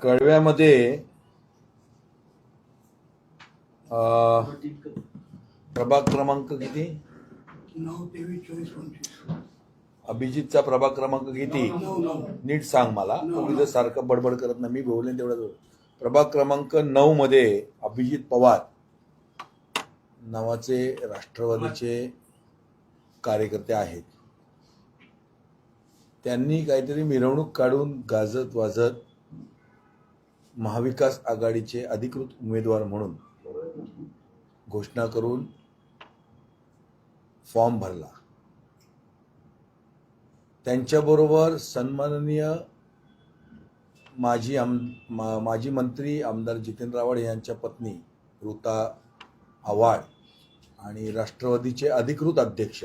कळव्यामध्ये प्रभाग क्रमांक किती? 9, 23, 24, 25. अभिजितचा प्रभाग क्रमांक किती? नीट सांग मला. तुम्ही सारखं बडबड करत नाही, मी बोलले तेवढं. प्रभाग क्रमांक 9 मध्ये अभिजित पवार नावाचे राष्ट्रवादीचे कार्यकर्ते आहेत. त्यांनी काहीतरी मिरवणूक काढून गाजत वाजत महाविकास आघाडीचे अधिकृत उमेदवार म्हणून घोषणा करून फॉर्म भरला. त्यांच्याबरोबर सन्माननीय माजी मंत्री आमदार जितेंद्र आव्हाड यांच्या पत्नी ऋता आव्हाड आणि राष्ट्रवादीचे अधिकृत अध्यक्ष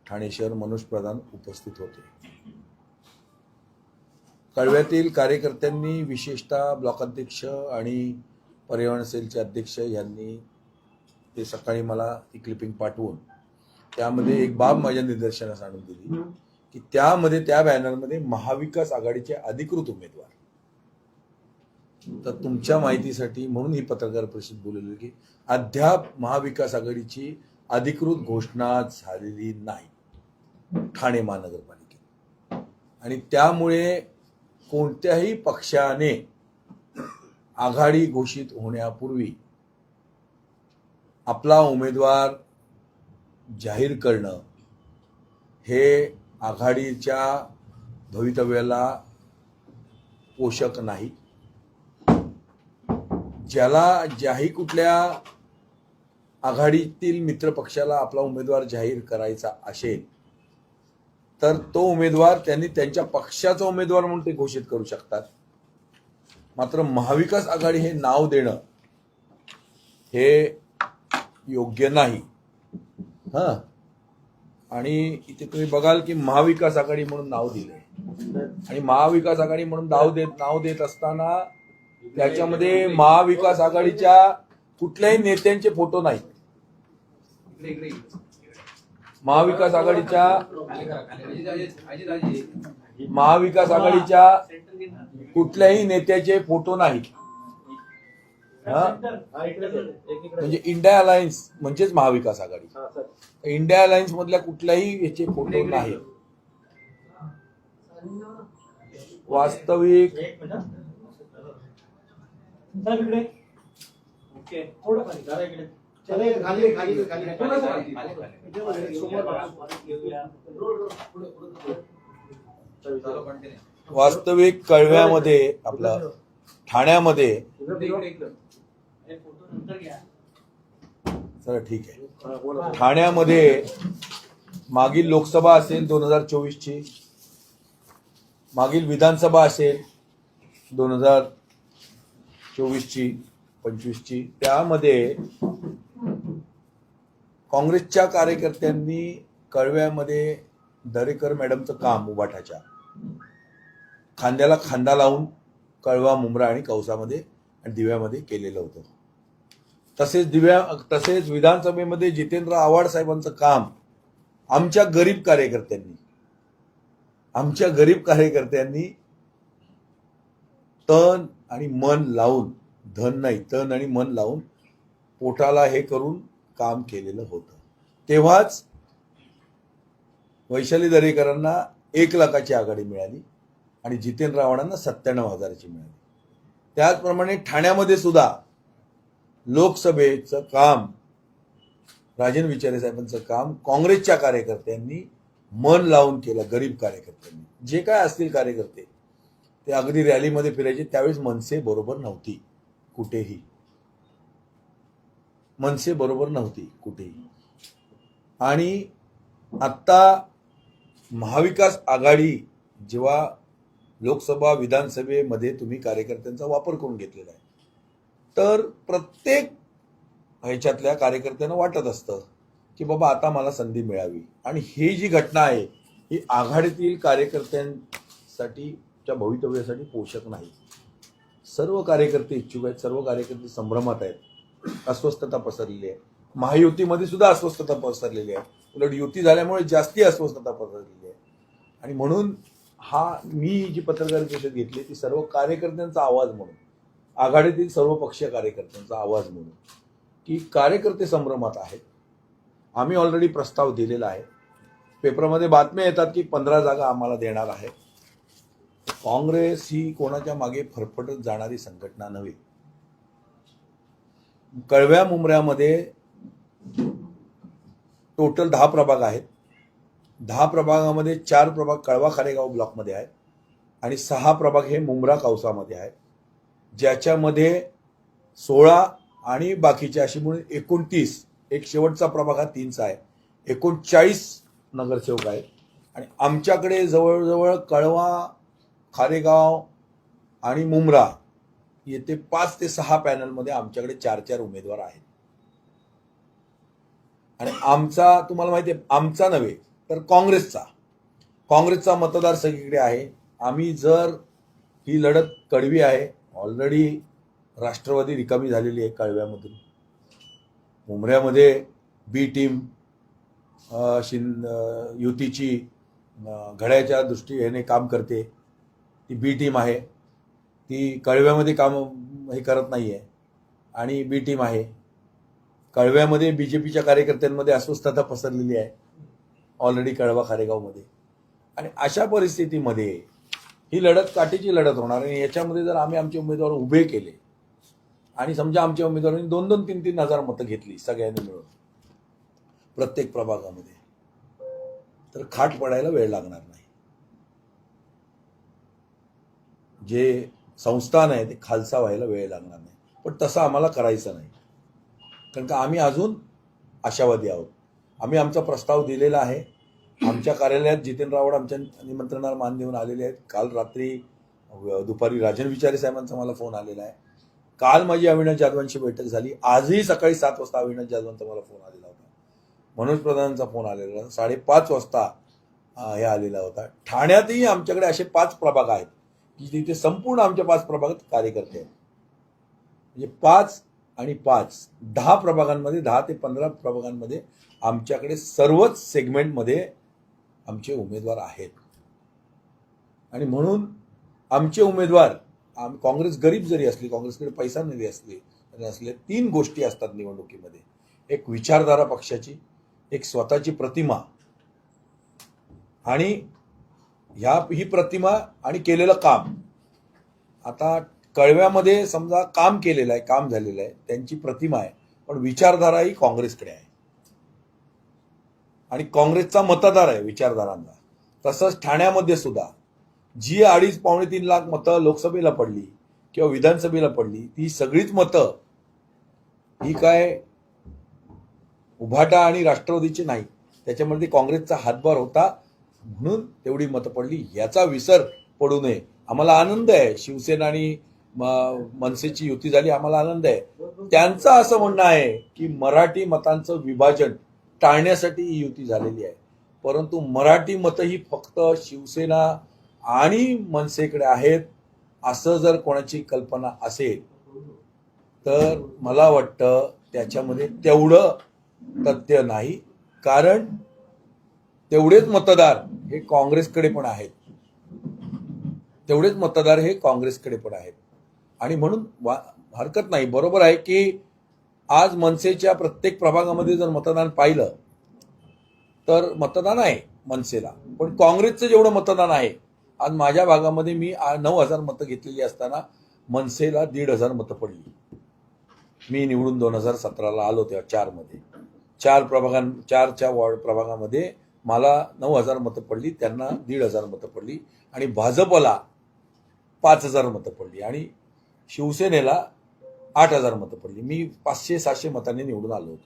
ठाणे शहर मनोज प्रधान उपस्थित होते. कळव्यातील कार्यकर्त्यांनी, विशेषतः ब्लॉकाध्यक्ष आणि पर्यावरण सेलचे अध्यक्ष यांनी ते सकाळी मला ती क्लिपिंग पाठवून त्यामध्ये एक बाब माझ्या निदर्शनास आणून दिली की त्यामध्ये त्या बॅनरमध्ये महाविकास आघाडीचे अधिकृत उमेदवार. तर तुमच्या माहितीसाठी म्हणून ही पत्रकार परिषद बोलवली की अद्याप महाविकास आघाडीची अधिकृत घोषणा झालेली नाही ठाणे महानगरपालिकेत, आणि त्यामुळे कोणत्याही पक्षाने आघाडी घोषित होण्यापूर्वी आपला उमेदवार जाहीर करणं हे आघाडीच्या भवितव्याला पोषक नाही. ज्याही कुठल्या आघाडीतील मित्रपक्षाला आपला उमेदवार जाहीर करायचा असेल तर तो उमेदवार त्यांनी त्यांच्या पक्षाचा उमेदवार म्हणून ते घोषित करू शकतात. मात्र महाविकास आघाडी हे नाव देणं हे योग्य नाही. आणि इथे तुम्ही बघाल की महाविकास आघाडी म्हणून नाव दिले, आणि महाविकास आघाडी म्हणून नाव देत असताना त्याच्यामध्ये महाविकास आघाडीच्या कुठल्याही नेत्यांचे फोटो नाहीत. महाविकास आघाडीच्या कुठल्याही नेत्याचे फोटो नाहीत. म्हणजे इंडिया अलायन्स म्हणजेच महाविकास आघाडी, इंडिया अलायन्स मधल्या कुठल्याही याचे फोटो नाही. वास्तविक कळव्यामध्ये आपलं ठाण्यामध्ये चला ठीक आहे, ठाण्यामध्ये मागील लोकसभा असेल 2024ची, मागील विधानसभा असेल 2024ची 25ची, त्यामध्ये काँग्रेसच्या कार्यकर्त्यांनी कळव्यामध्ये दरेकर मॅडमचं काम उभाटाच्या खांद्याला खांदा लावून कळवा, मुंब्रा आणि कौसामध्ये आणि दिव्यामध्ये केलेलं होतं. तसेच विधानसभेमध्ये जितेंद्र आव्हाड साहेबांचं काम आमच्या गरीब कार्यकर्त्यांनी तन आणि मन लावून, धन नाही तन आणि मन लावून पोटाला हे करून काम केलेलं होतं. तेव्हाच वैशाली दरेकरांना 1 लाखाची आघाडी मिळाली आणि जितेंद्र आव्हाडांना 97,000ची मिळाली. त्याचप्रमाणे ठाण्यामध्ये सुद्धा लोकसभेचं काम, राजन विचारे साहेबांचं काम काँग्रेसच्या कार्यकर्त्यांनी मन लावून केलं. गरीब कार्यकर्त्यांनी, जे काय असतील कार्यकर्ते, ते अगदी रॅलीमध्ये फिरायचे. त्यावेळेस मनसे बरोबर नव्हती कुठेही, मनसे बरोबर नव्हती कुठेही. आणि आत्ता महाविकास आघाडी जेव्हा लोकसभा विधानसभेमध्ये तुम्ही कार्यकर्त्यांचा वापर करून घेतलेला आहे, तर प्रत्येक ह्याच्यातल्या कार्यकर्त्यांना वाटत असतं की बाबा आता मला संधी मिळावी. आणि ही जी घटना आहे ही आघाडीतील कार्यकर्त्यांसाठी, च्या भवितव्यासाठी पोषक नाही. सर्व कार्यकर्ते इच्छुक आहेत, सर्व कार्यकर्ते संभ्रमात आहेत, अस्वस्थता पसरलेली आहे. महायुतीमध्ये सुद्धा अस्वस्थता पसरलेली आहे, उलट युती झाल्यामुळे जास्ती अस्वस्थता पसरलेली आहे. आणि म्हणून हा मी जी पत्रकार परिषद घेतली ती सर्व कार्यकर्त्यांचा आवाज म्हणून, आघाडीतील सर्व पक्षीय कार्यकर्त्यांचा आवाज म्हणून, की कार्यकर्ते संभ्रमात आहेत. आम्ही ऑलरेडी प्रस्ताव दिलेला आहे. पेपरमध्ये बातम्या येतात की 15 जागा आम्हाला देणार आहे. काँग्रेस ही कोणाच्या मागे फरफटत जाणारी संघटना नव्हे. कळव्या मुंब्र्यामध्ये टोटल 10 प्रभाग आहेत. 10 प्रभागामध्ये 4 प्रभाग कळवा खारेगाव ब्लॉकमध्ये आहेत आणि 6 प्रभाग हे मुंब्रा कावसामध्ये आहेत, ज्याच्यामध्ये 16 आणि बाकीचे अशी म्हणून 29, एक शेवटचा प्रभाग हा 3चा आहे, 39 नगरसेवक आहेत. आणि आमच्याकडे जवळजवळ कळवा, खारेगाव आणि मुंब्रा येथे 5 ते 6 पॅनलमध्ये आमच्याकडे 4-4 उमेदवार आहेत. आणि आमचा, तुम्हाला माहिती आहे, आमचा नव्हे तर काँग्रेसचा मतदार सगळीकडे आहे. आम्ही जर ही लढत कडवी आहे, ऑलरेडी राष्ट्रवादी रिकामी झालेली आहे कळव्यामधून. मुंब्र्यामध्ये बी टीम युतीची घड्याच्या दृष्टीने काम करते, ती बी टीम आहे. ती कळव्यामध्ये काम हे करत नाही आहे आणि बी टीम आहे. कळव्यामध्ये बीजेपीच्या कार्यकर्त्यांमध्ये अस्वस्थता पसरलेली आहे ऑलरेडी कळवा खारेगावमध्ये. आणि अशा परिस्थितीमध्ये ही लढत काठीची लढत होणार. आणि याच्यामध्ये जर आम्ही आमचे उमेदवार उभे केले आणि समजा आमच्या उमेदवारांनी 2-2, 3-3 हजार मतं घेतली सगळ्यांनी मिळून प्रत्येक प्रभागामध्ये, तर खाट पडायला वेळ लागणार नाही. जे संस्थान आहे ते खालसा व्हायला वेळ लागणार नाही. पण तसं आम्हाला करायचं नाही, कारण का आम्ही अजून आशावादी आहोत. आम्ही आमचा प्रस्ताव दिलेला आहे. आमच्या कार्यालयात जितेंद्र आव्हाड आमच्या निमंत्रणाला मान देऊन आलेले आहेत. काल रात्री दुपारी राजन विचारे साहेबांचा मला फोन आलेला आहे. काल माझी अविनाश जाधवांशी बैठक झाली. आजही सकाळी 7 वाजता अविनाश जाधवांचा मला फोन आलेला होता. मनोज प्रधानांचा फोन आलेला होता. 5:30 वाजता हे आलेला होता. ठाण्यातही आमच्याकडे असे 5 प्रभाग आहेत की तिथे संपूर्ण आमच्या 5 प्रभागात कार्यकर्ते आहेत. म्हणजे 5 आणि 5 10 प्रभागांमध्ये, 10 ते 15 प्रभागांमध्ये आमच्याकडे सर्वच सेगमेंटमध्ये आमचे उमेदवार आहेत. आणि म्हणून आमचे उमेदवार, काँग्रेस गरीब जरी असली, काँग्रेसकडे पैसा नाही असले 3 गोष्टी असतात निवडणुकीमध्ये. एक विचारधारा पक्षाची, एक स्वतःची प्रतिमा आणि ही प्रतिमा आणि केलेलं काम. आता कळव्यामध्ये समजा काम केलेलं आहे, काम झालेलं आहे, त्यांची प्रतिमा आहे, पण विचारधारा ही काँग्रेसकडे आहे आणि काँग्रेसचा मतदार आहे विचारधारांचा. तसंच ठाण्यामध्ये सुद्धा जी 2.5-3 लाख मतं लोकसभेला पडली किंवा विधानसभेला पडली, ती सगळीच मतं ही काय उभाटा आणि राष्ट्रवादीची नाही, त्याच्यामध्ये काँग्रेसचा हातभार होता म्हणून तेवढी मतं पडली. याचा विसर पडू नये. आम्हाला आनंद आहे शिवसेना आणि मनसेची युती झाली, आम्हाला आनंद आहे. त्यांचं असं म्हणणं आहे की मराठी मतांचं विभाजन टाळण्यासाठी ही युती झालेली आहे. परंतु मराठी मतं ही फक्त शिवसेना आणि मनसेकडे आहेत असं जर कोणाची कल्पना असेल तर मला वाटतं त्याच्यामध्ये तेवढं तथ्य नाही. कारण तेवढेच मतदार हे काँग्रेसकडे पण आहेत, आणि म्हणून हरकत नाही. बरोबर आहे की आज मनसेच्या प्रत्येक प्रभागामध्ये जर मतदान पाहिलं तर मतदान आहे मनसेला, पण काँग्रेसचं जेवढं मतदान आहे, आज माझ्या भागामध्ये मी 9,000 मतं घेतलेली असताना मनसेला 1,500 मतं पडली. मी निवडून 2017ला आलो तेव्हा 4च्या वॉर्ड प्रभागामध्ये मला 9,000 मतं पडली, त्यांना 1,500 मतं पडली आणि भाजपला 5,000 मतं पडली आणि शिवसेनेला 8,000 मतं पडली. मी 500-700 मतांनी निवडून आलो होतो.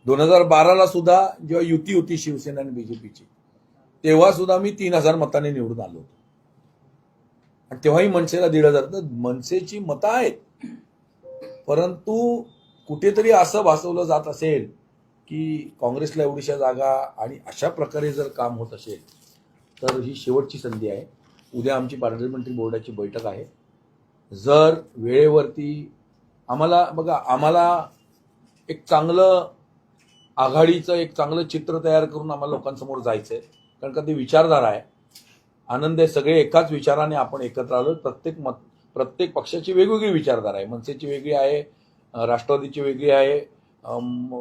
2012ला सुद्धा जेव्हा युती होती शिवसेना आणि बीजेपीची, तेव्हा सुद्धा मी 3,000 मतांनी निवडून आलो होतो आणि तेव्हाही मनसेला 1,500. तर मनसेची मतं आहेत, परंतु कुठेतरी असं भासवलं जात असेल की काँग्रेसला एवढीशा जागा आणि अशा प्रकारे जर काम होत असेल तर ही शेवटची संधी आहे. उद्या आमची पार्लमेंटरी बोर्डाची बैठक आहे. जर वेळेवरती आम्हाला एक चांगलं आघाडीचं एक चांगलं चित्र तयार करून आम्हाला लोकांसमोर जायचं आहे, कारण का ती विचारधारा आहे. आनंद आहे. सगळे एकाच विचाराने आपण एकत्र आलो. प्रत्येक पक्षाची वेगवेगळी विचारधारा आहे. मनसेची वेगळी आहे, राष्ट्रवादीची वेगळी आहे,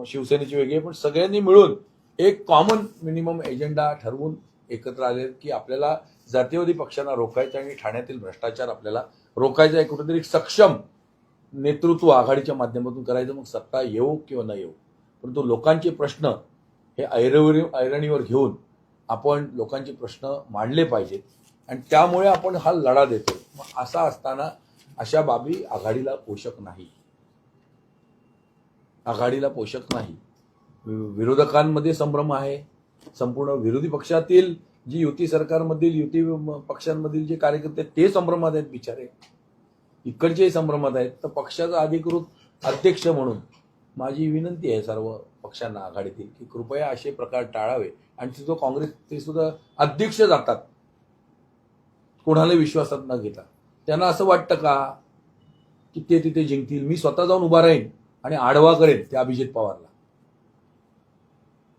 शिवसेनेची वेगळी आहे, पण सगळ्यांनी मिळून एक कॉमन मिनिमम एजेंडा ठरवून एकत्र आले की आपल्याला जातीयवादी पक्षांना रोखायचं आणि ठाण्यातील भ्रष्टाचार आपल्याला रोखायचा आहे. कुठेतरी सक्षम नेतृत्व आघाडीच्या माध्यमातून करायचं, मग सत्ता येऊ किंवा न येऊ, परंतु लोकांचे प्रश्न हे ऐरणीवर घेऊन आपण लोकांचे प्रश्न मांडले पाहिजेत आणि त्यामुळे आपण हा लढा देतो. मग असा असताना अशा बाबी आघाडीला पोषक नाही. विरोधकांमध्ये संभ्रम आहे. संपूर्ण विरोधी पक्षातील जी युती सरकारमधील युती पक्षांमधील जे कार्यकर्ते आहेत ते संभ्रमात आहेत बिचारे, इकडचेही संभ्रमात आहेत. तर पक्षाचा अधिकृत अध्यक्ष म्हणून माझी विनंती आहे सर्व पक्षांना आघाडीतील की कृपया असे प्रकार टाळावे. आणि तिथं काँग्रेस ते सुद्धा अध्यक्ष जातात कोणाला विश्वासात न घेता. त्यांना असं वाटतं का की ते तिथे जिंकतील? मी स्वतः जाऊन उभा राहीन आणि आडवा करेन त्या अभिजित पवारला,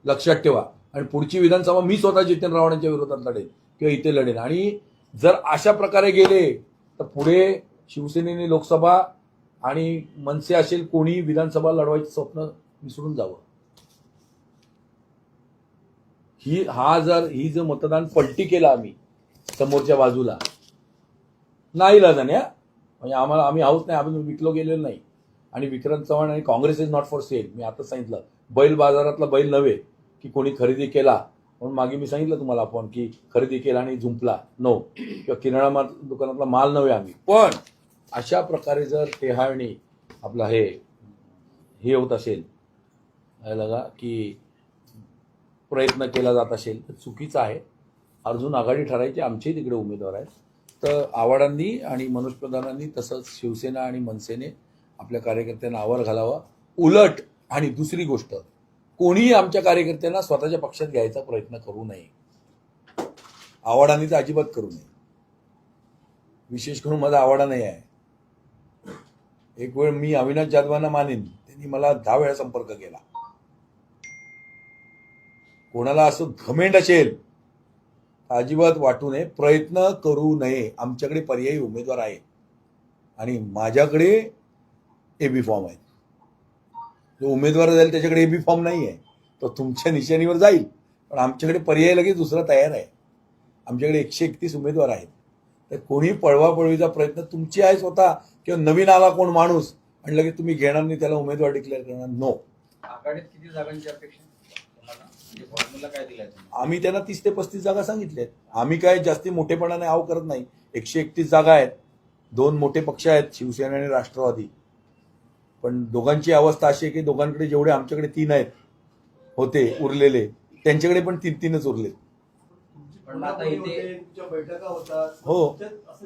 लक्षात ठेवा. आणि पुढची विधानसभा मी स्वतः जितेंद्र रावणांच्या विरोधात लढेन किंवा इथे लढेन. आणि जर अशा प्रकारे गेले तर पुढे शिवसेनेने लोकसभा आणि मनसे असेल कोणी विधानसभा लढवायचं स्वप्न विसरून जावं. ही जर मतदान पलटी केलं आम्ही समोरच्या बाजूला नाही लाजाने, म्हणजे आम्ही हाऊस नाही, आम्ही विकलो गेलेलो नाही. आणि विक्रांत चव्हाण आणि Congress is not for sale. मी आता सांगितलं, बैल बाजारातला बैल नव्हे की कोणी खरेदी केला म्हणून. मागे मी सांगितलं तुम्हाला आपण की खरेदी केला आणि झुंपला, नो, किंवा किराणा दुकानातला माल नव्हे आम्ही. पण अशा प्रकारे जर टेहाळणी आपला हे होत असेल लगा की प्रयत्न केला जात असेल तर चुकीचं आहे. अर्जुन आघाडी ठरायचे आमचे तिकडे उमेदवार आहेत. तर आव्हाडांनी आणि मनोज प्रधानांनी तसंच शिवसेना आणि मनसेने आपल्या कार्यकर्त्यांना आवर घालावा. उलट आणि दुसरी गोष्ट, कोणीही आमच्या कार्यकर्त्यांना स्वतःच्या पक्षात घ्यायचा प्रयत्न करू नये. आव्हाडांनी तर अजिबात करू नये. विशेष करून माझा आव्हाडा नाही आहे. एक वेळ मी अविनाश जाधवांना मानेन, त्यांनी मला 10 वेळा संपर्क केला. कोणाला असं घमेंड असेल अजिबात वाटू नये, प्रयत्न करू नये. आमच्याकडे पर्यायी उमेदवार आहेत आणि माझ्याकडे एबी फॉर्म आहेत. जो उमेदवार जाईल त्याच्याकडे एबी फॉर्म नाही आहे, तो तुमच्या निशाणीवर जाईल. पण आमच्याकडे पर्याय लगेच दुसरा तयार आहे. आमच्याकडे 131 उमेदवार आहेत. तर कोणी पळवापळवीचा प्रयत्न तुमची आहे स्वतः किंवा नवीन आला कोण माणूस आणि लगेच तुम्ही घेणार नाही त्याला उमेदवार डिक्लेअर करणार, नो. आघाडीत किती जागांची अपेक्षा फॉर्म्युला काय दिलाय? आम्ही त्यांना 30 ते 35 जागा सांगितल्यात. आम्ही काय जास्ती मोठेपणाने आव करत नाही. 131 जागा आहेत. 2 मोठे पक्ष आहेत, शिवसेना आणि राष्ट्रवादी. पण दोघांची अवस्था अशी आहे की दोघांकडे जेवढे आमच्याकडे 3 आहेत होते उरलेले, त्यांच्याकडे पण 3-3च उरले. पण आता इथे बैठका होतात, हो,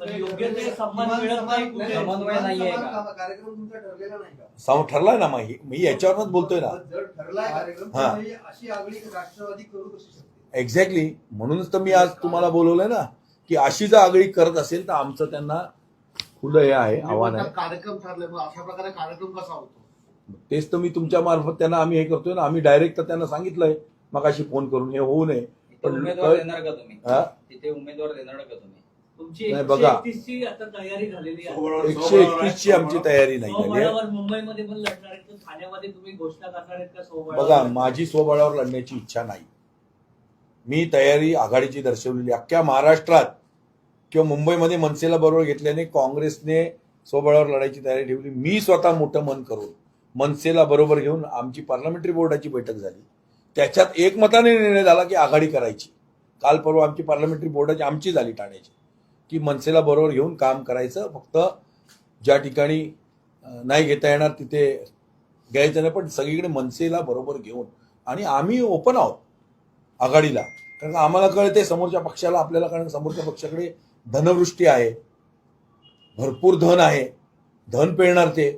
योग्य ते समन्वय नाहीये का? कार्यक्रम तुमचा ठरलेला नाही का? ठरलाय ना. मी याच्यावरच बोलतोय ना. जर ठरलाय कार्यक्रम हा. तर ही अशी आगळी राष्ट्रवादी करू कशी शकते? एक्झॅक्टली, म्हणूनच तर मी आज तुम्हाला बोलवलंय ना की अशी जर आगळी करत असेल तर आमचं त्यांना खुलं हे आहे, आव्हान आहे. कार्यक्रम ठरले, मग अशा प्रकारे कार्यक्रम कसा होतो? तेच तर मी तुमच्या मार्फत त्यांना आम्ही हे करतोय ना. आम्ही डायरेक्ट तर त्यांना सांगितलंय मग अशी फोन करून हे होऊ नये. तिथे उमेदवार देणार का तुम्ही? हा? तिथे उमेदवार देणार का तुम्ही? तुमची नाही, बघा. 131 ची आता तयारी झालेली आहे. 131 ची आमची तयारी नाही झाली आहे. सोबळावर मुंबईमध्ये पण लढणार आहेत तर ठाण्यामध्ये तुम्ही घोषणा करणार आहेत का सोबळावर? बघा, माझी स्वबळावर लढण्याची इच्छा नाही. मी तयारी आघाडीची दर्शवलेली अख्ख्या महाराष्ट्रात किंवा मुंबईमध्ये मनसेला बरोबर घेतल्याने काँग्रेसने स्वबळावर लढायची तयारी ठेवली. मी स्वतः मोठं मन करून मनसेला बरोबर घेऊन आमची पार्लमेंटरी बोर्डाची बैठक झाली. त्याच्यात एकमताने निर्णय झाला की आघाडी करायची. काल परवा आमची पार्लमेंटरी बोर्डाची आमची झाली ठाण्याची की मनसेला बरोबर घेऊन काम करायचं. फक्त ज्या ठिकाणी नाही घेता येणार तिथे घ्यायचं नाही, पण सगळीकडे मनसेला बरोबर घेऊन. आणि आम्ही ओपन आहोत आघाडीला, कारण आम्हाला कळते समोरच्या पक्षाला, आपल्याला कळतं समोरच्या पक्षाकडे धनवृष्टी आहे, भरपूर धन आहे. धन पेरणार ते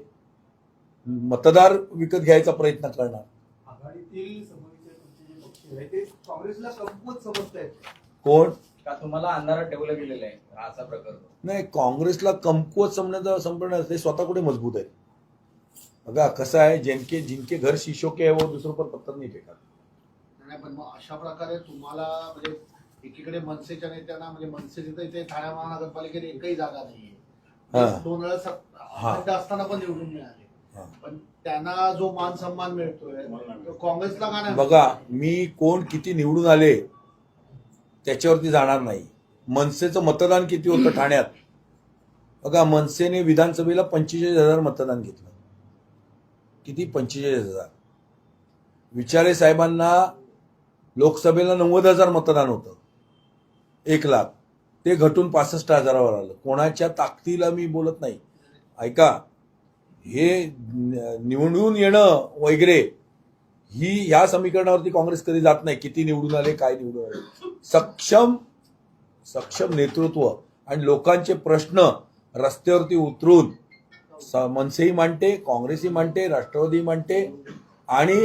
मतदार विकत घ्यायचा प्रयत्न करणार. आघाडीतील समोरचे तुमचे जे पक्ष आहेत ते काँग्रेसला कमकुवत समजतायत. कोण? का तुम्हाला अंधारात ठेवलं गेलेलं आहे हा असा प्रकार? नाही, काँग्रेसला कमकुवत समजणं ते स्वतः कुठे मजबूत आहे. बघा कसं आहे, जिनके घर शीशो के है वो दुसरों पर पत्थर नहीं फेंका. नाही, पण मग अशा प्रकारे तुम्हाला म्हणजे एकीकडे मनसेच्या नेत्यांना म्हणजे मनसे तिथे इथे ठाणे महानगरपालिकेत एकही जागा नाहीये. हा. 2 वेळा अखंड असताना पण निवडून मिळाले. हा. पण त्यांना जो मान सन्मान मिळतोय तो काँग्रेसला का नाही? बघा, मी कोण किती निवडून आले त्याच्यावरती जाणार नाही. मनसेचं मतदान किती होतं ठाण्यात? बघा, मनसेने विधानसभेला 45,000 मतदान घेतलं. किती? 45,000. विचारे साहेबांना लोकसभेला 90,000 मतदान होतं, 1,00,000. ते घटून 65,000वर आलं. कोणाच्या ताकदीला मी बोलत नाही. ऐका, हे निवडून येणं वगैरे ही या समीकरणावरती काँग्रेस कधी जात नाही. किती निवडून आले, काय निवडून आले. सक्षम नेतृत्व आणि लोकांचे प्रश्न रस्त्यावरती उतरून मनसेही मांडते, काँग्रेसही मांडते, राष्ट्रवादी मांडते आणि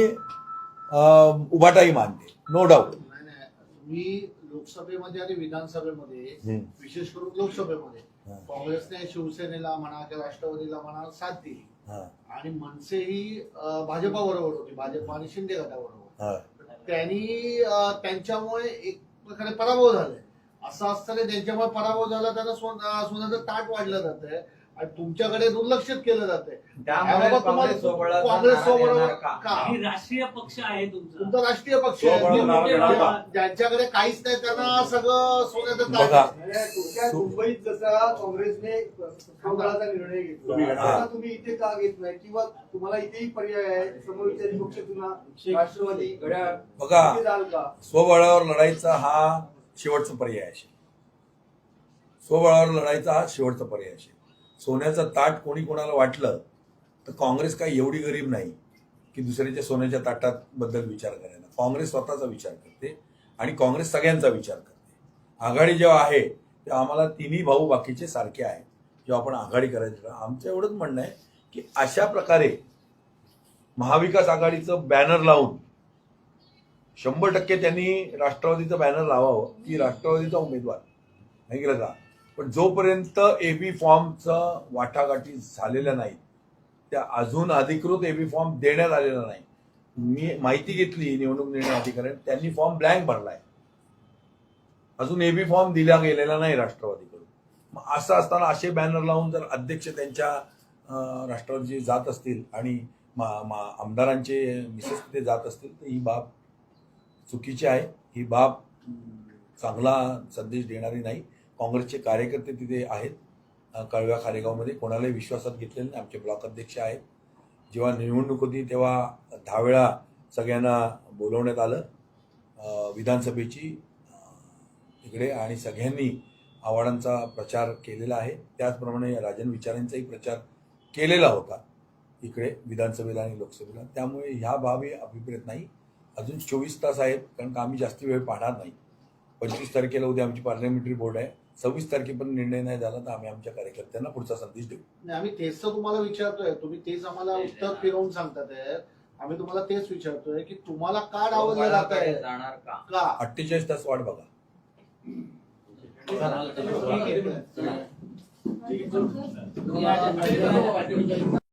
उभाटाही मांडते, नो डाऊट. नाही. मी लोकसभेमध्ये आणि विधानसभेमध्ये विशेष करून लोकसभेमध्ये काँग्रेसने शिवसेनेला म्हणा किंवा राष्ट्रवादीला म्हणा साथ दिली आणि मनसे ही भाजपाबरोबर होती, भाजप आणि शिंदे गटाबरोबर. त्यांनी त्यांच्यामुळे एक प्रकारे पराभव झालाय. असं असताना त्यांच्यामुळे पराभव झाला, त्यांना सोन्याचं ताट वाढलं जातंय आणि तुमच्याकडे दुर्लक्षित केलं जातंय. त्यामुळे काँग्रेस सोबत काँग्रेस सोबत का? ही राष्ट्रीय पक्ष आहे तुमचा राष्ट्रीय पक्ष आहे. ज्यांच्याकडे काहीच नाही त्यांना सगळं सोन्याचं ताट बघा, आहे. तुमच्या मुंबईत जसा काँग्रेसने संघाचा निर्णय घेतला तसा तुम्ही इथे का घेत नाही? किंवा तुम्हाला इथेही पर्याय आहे, समविचारी पक्ष तुला राष्ट्रवादी घड्याळ बघा, इथे जाल का? स्वबळावर लढायचा हा शेवटचा पर्याय आहे. स्वबळावर लढायचा हा शेवटचा पर्याय आहे. सोन्याचं ताट कोणी कोणाला वाटलं तर काँग्रेस काही एवढी गरीब नाही की दुसऱ्याच्या सोन्याच्या ताटात बद्दल विचार करायला. काँग्रेस स्वतःचा विचार करते आणि काँग्रेस सगळ्यांचा विचार करते. आघाडी जेव्हा आहे तेव्हा आम्हाला तिन्ही भाऊ बाकीचे सारखे आहेत. जेव्हा आपण आघाडी करायचं आमचं एवढंच म्हणणं आहे की अशा प्रकारे महाविकास आघाडीचं बॅनर लावून 100% त्यांनी राष्ट्रवादीचं बॅनर लावावं की राष्ट्रवादीचा उमेदवार नाही गेलं का. पण जोपर्यंत एबी फॉर्मचा वाटाघाटी झालेल्या नाही, त्या अजून अधिकृत एबी फॉर्म देण्यात आलेला नाही. मी माहिती घेतली निवडणूक निर्णय अधिकाऱ्यांनी, त्यांनी फॉर्म ब्लँक भरलाय. अजून एबी फॉर्म दिला गेलेला नाही राष्ट्रवादीकडून. मग असं असताना असे बॅनर लावून जर अध्यक्ष त्यांच्या राष्ट्रवादीचे जात असतील आणि आमदारांचे मिसेस तिथे जात असतील तर ही बाब चुकीची आहे. ही बाब चांगला संदेश देणारी नाही. काँग्रेसचे कार्यकर्ते तिथे आहेत, कळव्या खारेगावमध्ये कोणालाही विश्वासात घेतलेले नाही. आमचे ब्लॉक अध्यक्ष आहेत. जेव्हा निवडणूक होती तेव्हा 10 वेळा सगळ्यांना बोलवण्यात आलं विधानसभेची इकडे आणि सगळ्यांनी आव्हाडांचा प्रचार केलेला आहे. त्याचप्रमाणे राजन विचारांचाही प्रचार केलेला होता इकडे विधानसभेला आणि लोकसभेला. त्यामुळे ह्या बाबी अभिप्रेत नाही. अजून 24 तास आहेत, कारण का आम्ही जास्ती वेळ पाहणार नाही. 25 तारखेला उद्या आमची पार्लमेंटरी बोर्ड आहे. 26 तारखेपर्यंत निर्णय नाही झाला तर आम्ही आमच्या कार्यकर्त्यांना पुढचा संदेश देऊ. नाही, आम्ही तेच तर तुम्हाला विचारतोय, तुम्ही तेच आम्हाला उत्तर फिरवून सांगतात. आम्ही तुम्हाला तेच विचारतोय की तुम्हाला का डावललं जात आहे, जाणार का? 48 तास वाट बघा. ठीक आहे.